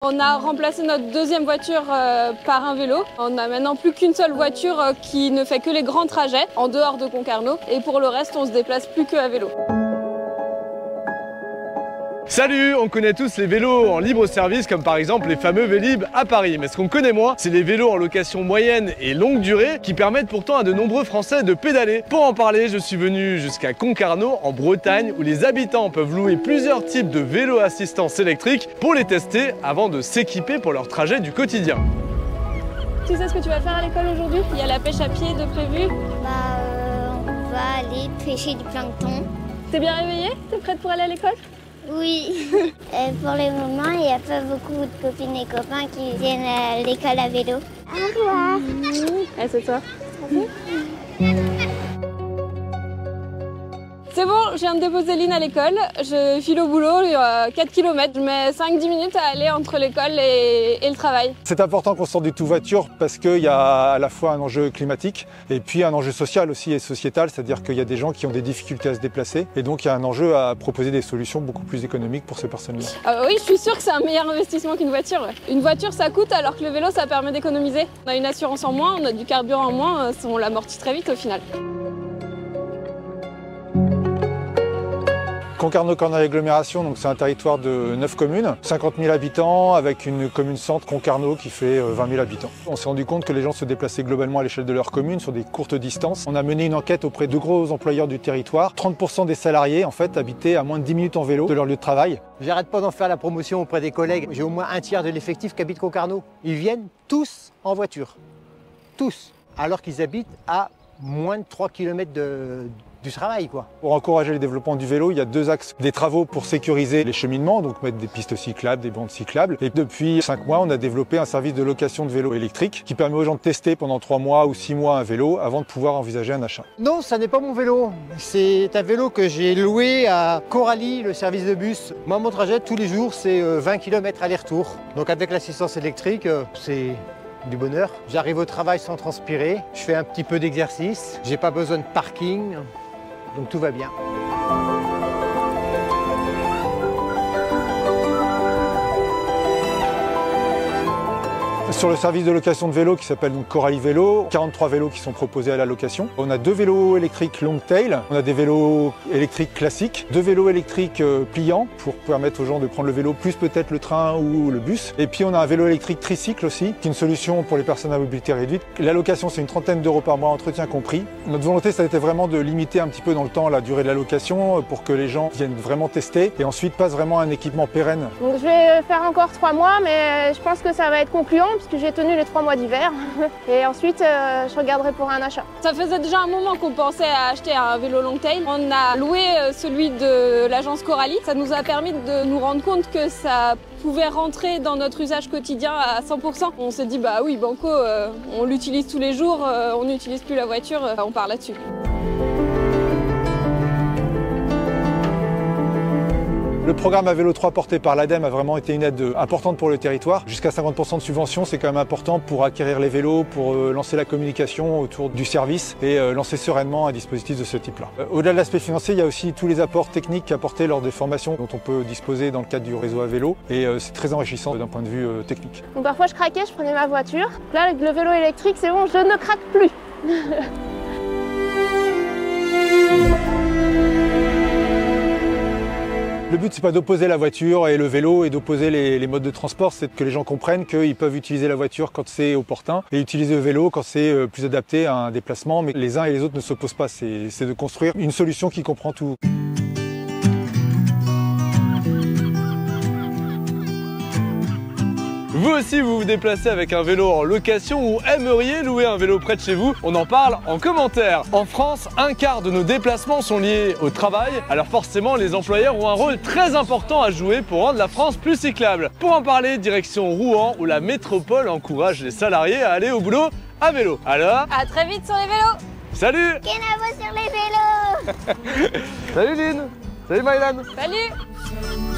On a remplacé notre deuxième voiture par un vélo. On n'a maintenant plus qu'une seule voiture qui ne fait que les grands trajets en dehors de Concarneau. Et pour le reste, on se déplace plus qu'à vélo. Salut, on connaît tous les vélos en libre service comme par exemple les fameux Vélib à Paris. Mais ce qu'on connaît moins, c'est les vélos en location moyenne et longue durée qui permettent pourtant à de nombreux Français de pédaler. Pour en parler, je suis venu jusqu'à Concarneau en Bretagne où les habitants peuvent louer plusieurs types de vélos assistance électrique pour les tester avant de s'équiper pour leur trajet du quotidien. Tu sais ce que tu vas faire à l'école aujourd'hui? Il y a la pêche à pied de prévu. On va aller pêcher du plancton. T'es bien réveillée? T'es prête pour aller à l'école? Oui. Pour le moment, il n'y a pas beaucoup de copines et copains qui viennent à l'école à vélo. Au revoir. C'est toi. C'est bon, je viens de déposer Lynn à l'école. Je file au boulot, 4 km. Je mets 5-10 minutes à aller entre l'école et le travail. C'est important qu'on sorte du tout voiture parce qu'il y a à la fois un enjeu climatique et puis un enjeu social aussi et sociétal, c'est-à-dire qu'il y a des gens qui ont des difficultés à se déplacer et donc il y a un enjeu à proposer des solutions beaucoup plus économiques pour ces personnes-là. Oui, je suis sûre que c'est un meilleur investissement qu'une voiture. Une voiture, ça coûte alors que le vélo, ça permet d'économiser. On a une assurance en moins, on a du carburant en moins, on l'amortit très vite au final. Concarneau Cornouailles Agglomération, donc c'est un territoire de 9 communes, 50 000 habitants avec une commune centre Concarneau qui fait 20 000 habitants. On s'est rendu compte que les gens se déplaçaient globalement à l'échelle de leur commune sur des courtes distances. On a mené une enquête auprès de gros employeurs du territoire. 30% des salariés en fait habitaient à moins de 10 minutes en vélo de leur lieu de travail. J'arrête pas d'en faire la promotion auprès des collègues. J'ai au moins un tiers de l'effectif qui habite Concarneau. Ils viennent tous en voiture. Tous. Alors qu'ils habitent à moins de 3 km du travail, quoi. Pour encourager le développement du vélo, il y a deux axes. Des travaux pour sécuriser les cheminements, donc mettre des pistes cyclables, des bandes cyclables. Et depuis 5 mois, on a développé un service de location de vélos électriques qui permet aux gens de tester pendant 3 mois ou 6 mois un vélo avant de pouvoir envisager un achat. Non, ça n'est pas mon vélo. C'est un vélo que j'ai loué à Coralie, le service de bus. Moi, mon trajet tous les jours, c'est 20 km aller-retour. Donc avec l'assistance électrique, c'est du bonheur. J'arrive au travail sans transpirer, je fais un petit peu d'exercice, j'ai pas besoin de parking. Donc tout va bien. Sur le service de location de vélo qui s'appelle Coralie Vélo, 43 vélos qui sont proposés à la location. On a 2 vélos électriques Longtail, on a des vélos électriques classiques, 2 vélos électriques pliants pour permettre aux gens de prendre le vélo plus peut-être le train ou le bus. Et puis on a un vélo électrique tricycle aussi, qui est une solution pour les personnes à mobilité réduite. La location c'est une trentaine d'euros par mois, entretien compris. Notre volonté ça a été vraiment de limiter un petit peu dans le temps la durée de la location pour que les gens viennent vraiment tester et ensuite passent vraiment à un équipement pérenne. Donc je vais faire encore 3 mois mais je pense que ça va être concluant puisque j'ai tenu les 3 mois d'hiver et ensuite je regarderai pour un achat. Ça faisait déjà un moment qu'on pensait à acheter un vélo Longtail. On a loué celui de l'agence Coralie. Ça nous a permis de nous rendre compte que ça pouvait rentrer dans notre usage quotidien à 100%. On s'est dit bah oui banco, on l'utilise tous les jours, on n'utilise plus la voiture, on part là-dessus. Le programme à vélo 3 porté par l'ADEME a vraiment été une aide importante pour le territoire. Jusqu'à 50% de subvention, c'est quand même important pour acquérir les vélos, pour lancer la communication autour du service et lancer sereinement un dispositif de ce type-là. Au-delà de l'aspect financier, il y a aussi tous les apports techniques apportés lors des formations dont on peut disposer dans le cadre du réseau à vélo et c'est très enrichissant d'un point de vue technique. Donc parfois je craquais, je prenais ma voiture. Là avec le vélo électrique, c'est bon, je ne craque plus. Le but, c'est pas d'opposer la voiture et le vélo et d'opposer les modes de transport, c'est que les gens comprennent qu'ils peuvent utiliser la voiture quand c'est opportun et utiliser le vélo quand c'est plus adapté à un déplacement, mais les uns et les autres ne s'opposent pas, c'est de construire une solution qui comprend tout. Vous aussi vous vous déplacez avec un vélo en location ou aimeriez louer un vélo près de chez vous? On en parle en commentaire. En France, un quart de nos déplacements sont liés au travail, alors forcément les employeurs ont un rôle très important à jouer pour rendre la France plus cyclable. Pour en parler, direction Rouen où la métropole encourage les salariés à aller au boulot à vélo. Alors, À très vite sur les vélos. salut. Kenavo sur les vélos. Salut Lynn. Salut Maïlan. Salut.